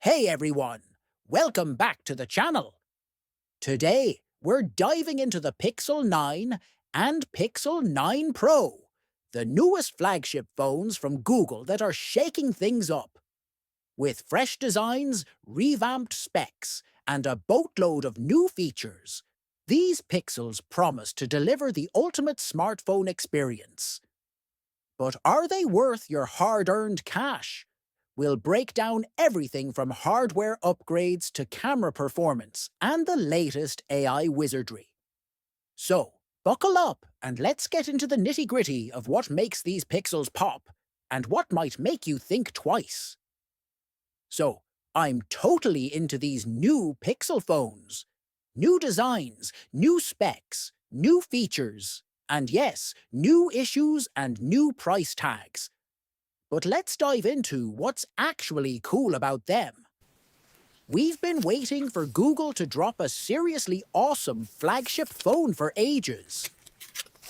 Hey everyone, welcome back to the channel. Today, we're diving into the Pixel 9 and Pixel 9 Pro, the newest flagship phones from Google that are shaking things up. With fresh designs, revamped specs, and a boatload of new features, these Pixels promise to deliver the ultimate smartphone experience. But are they worth your hard-earned cash? We'll break down everything from hardware upgrades to camera performance and the latest AI wizardry. So, buckle up and let's get into the nitty-gritty of what makes these Pixels pop and what might make you think twice. So, I'm totally into these new Pixel phones. New designs, new specs, new features, and yes, new issues and new price tags. But let's dive into what's actually cool about them. We've been waiting for Google to drop a seriously awesome flagship phone for ages.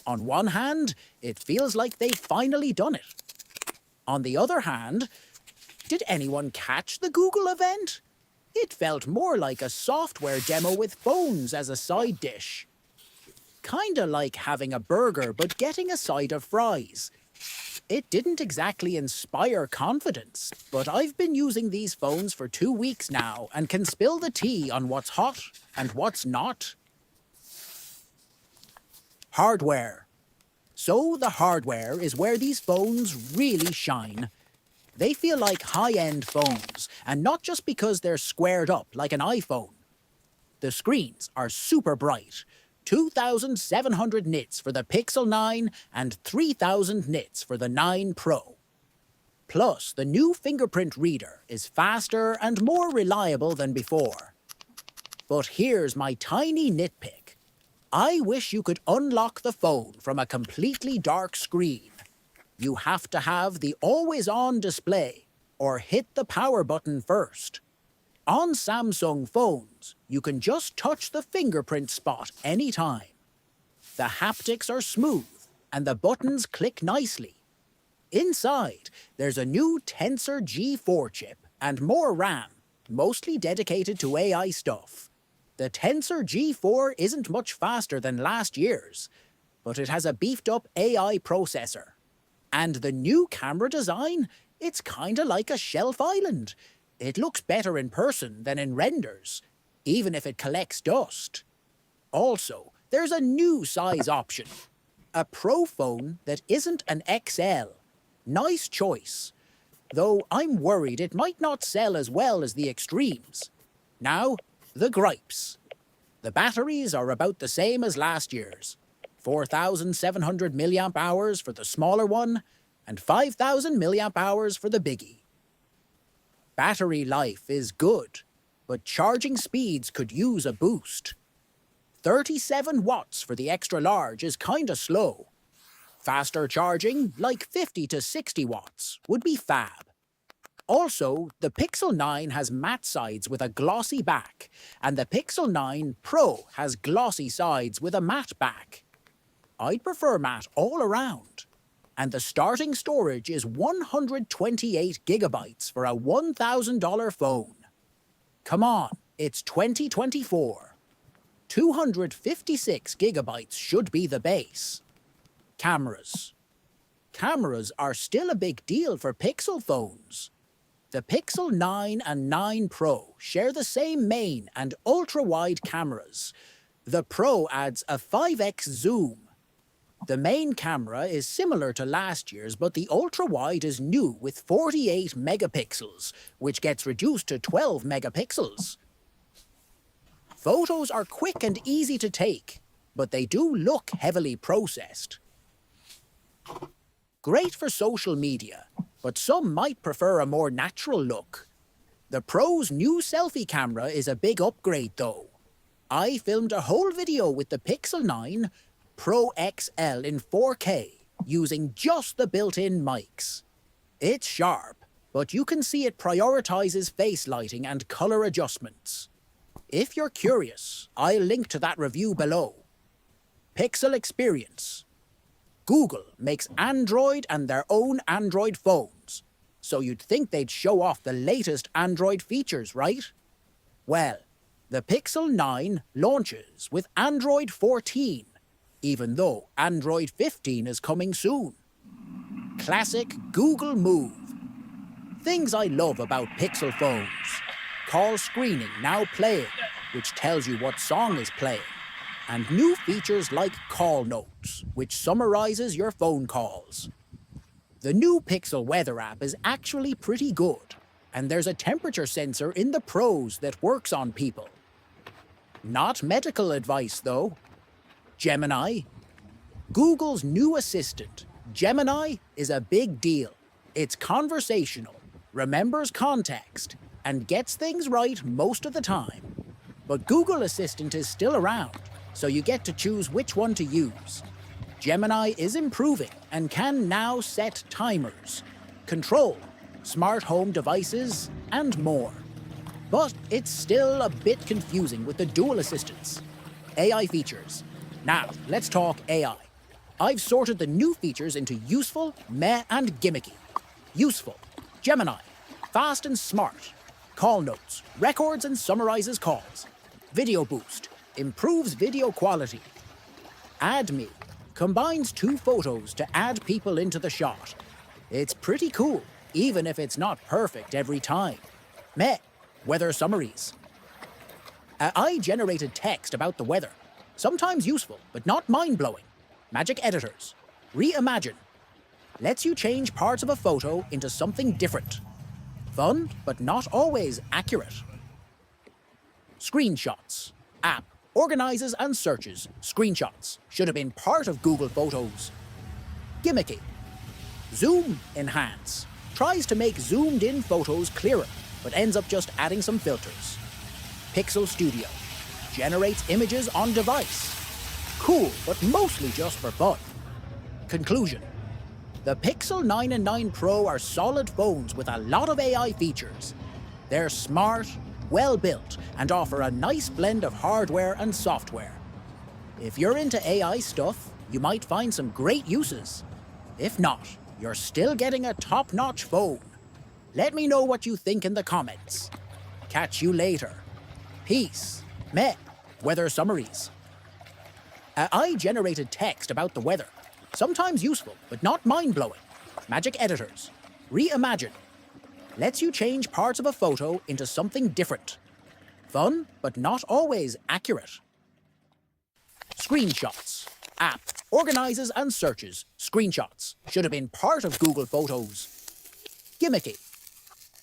On one hand, it feels like they've finally done it. On the other hand, did anyone catch the Google event? It felt more like a software demo with phones as a side dish. Kinda like having a burger but getting a side of fries. It didn't exactly inspire confidence, but I've been using these phones for 2 weeks now and can spill the tea on what's hot and what's not. Hardware. So the hardware is where these phones really shine. They feel like high-end phones, and not just because they're squared up like an iPhone. The screens are super bright, 2,700 nits for the Pixel 9 and 3,000 nits for the 9 Pro. Plus, the new fingerprint reader is faster and more reliable than before. But here's my tiny nitpick. I wish you could unlock the phone from a completely dark screen. You have to have the always-on display or hit the power button first. On Samsung phones, you can just touch the fingerprint spot anytime. The haptics are smooth, and the buttons click nicely. Inside, there's a new Tensor G4 chip and more RAM, mostly dedicated to AI stuff. The Tensor G4 isn't much faster than last year's, but it has a beefed-up AI processor. And the new camera design? It's kinda like a shelf island. It looks better in person than in renders, even if it collects dust. Also, there's a new size option. A Pro phone that isn't an XL. Nice choice. Though I'm worried it might not sell as well as the Extremes. Now, the gripes. The batteries are about the same as last year's. 4,700 mAh for the smaller one, and 5,000 mAh for the biggie. Battery life is good, but charging speeds could use a boost. 37 watts for the extra large is kinda slow. Faster charging, like 50 to 60 watts, would be fab. Also, the Pixel 9 has matte sides with a glossy back, and the Pixel 9 Pro has glossy sides with a matte back. I'd prefer matte all around. And the starting storage is 128 gigabytes for a $1,000 phone. Come on, it's 2024. 256 gigabytes should be the base. Cameras. Cameras are still a big deal for Pixel phones. The Pixel 9 and 9 Pro share the same main and ultra-wide cameras. The Pro adds a 5x zoom. The main camera is similar to last year's, but the ultra-wide is new with 48 megapixels, which gets reduced to 12 megapixels. Photos are quick and easy to take, but they do look heavily processed. Great for social media, but some might prefer a more natural look. The Pro's new selfie camera is a big upgrade though. I filmed a whole video with the Pixel 9 Pro XL in 4K using just the built-in mics. It's sharp, but you can see it prioritizes face lighting and color adjustments. If you're curious, I'll link to that review below. Pixel Experience. Google makes Android and their own Android phones, so you'd think they'd show off the latest Android features, right? Well, the Pixel 9 launches with Android 14, even though Android 15 is coming soon. Classic Google move. Things I love about Pixel phones. Call screening now playing, which tells you what song is playing. And new features like Call Notes, which summarizes your phone calls. The new Pixel weather app is actually pretty good, and there's a temperature sensor in the Pros that works on people. Not medical advice, though. Gemini. Google's new assistant, Gemini, is a big deal. It's conversational, remembers context, and gets things right most of the time. But Google Assistant is still around, so you get to choose which one to use. Gemini is improving and can now set timers, control smart home devices, and more. But it's still a bit confusing with the dual assistants. AI features. Now, let's talk AI. I've sorted the new features into useful, meh, and gimmicky. Useful. Gemini. Fast and smart. Call notes. Records and summarizes calls. Video boost. Improves video quality. Add Me. Combines two photos to add people into the shot. It's pretty cool, even if it's not perfect every time. Meh. Weather summaries. AI-generated text about the weather. Sometimes useful, but not mind-blowing. Magic editors. Reimagine. Lets you change parts of a photo into something different. Fun, but not always accurate. Screenshots. App. Organizes and searches. Screenshots. Should have been part of Google Photos. Gimmicky. Zoom enhance. Tries to make zoomed-in photos clearer, but ends up just adding some filters. Pixel Studio. Generates images on device. Cool, but mostly just for fun. Conclusion. The Pixel 9 and 9 Pro are solid phones with a lot of AI features. They're smart, well-built, and offer a nice blend of hardware and software. If you're into AI stuff, you might find some great uses. If not, you're still getting a top-notch phone. Let me know what you think in the comments. Catch you later. Peace. Meh. Weather summaries. AI-generated text about the weather. Sometimes useful, but not mind-blowing. Magic editors. Reimagine. Lets you change parts of a photo into something different. Fun, but not always accurate. Screenshots. App. Organizes and searches. Screenshots. Should have been part of Google Photos. Gimmicky.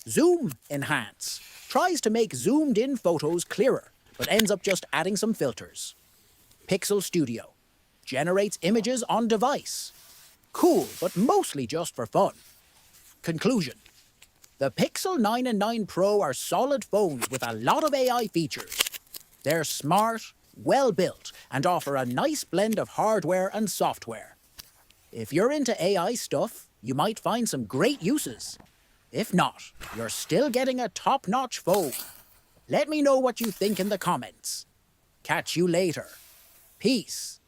Zoom enhance. Tries to make zoomed-in photos clearer, but ends up just adding some filters. Pixel Studio. Generates images on device. Cool, but mostly just for fun. Conclusion. The Pixel 9 and 9 Pro are solid phones with a lot of AI features. They're smart, well-built, and offer a nice blend of hardware and software. If you're into AI stuff, you might find some great uses. If not, you're still getting a top-notch phone. Let me know what you think in the comments. Catch you later. Peace.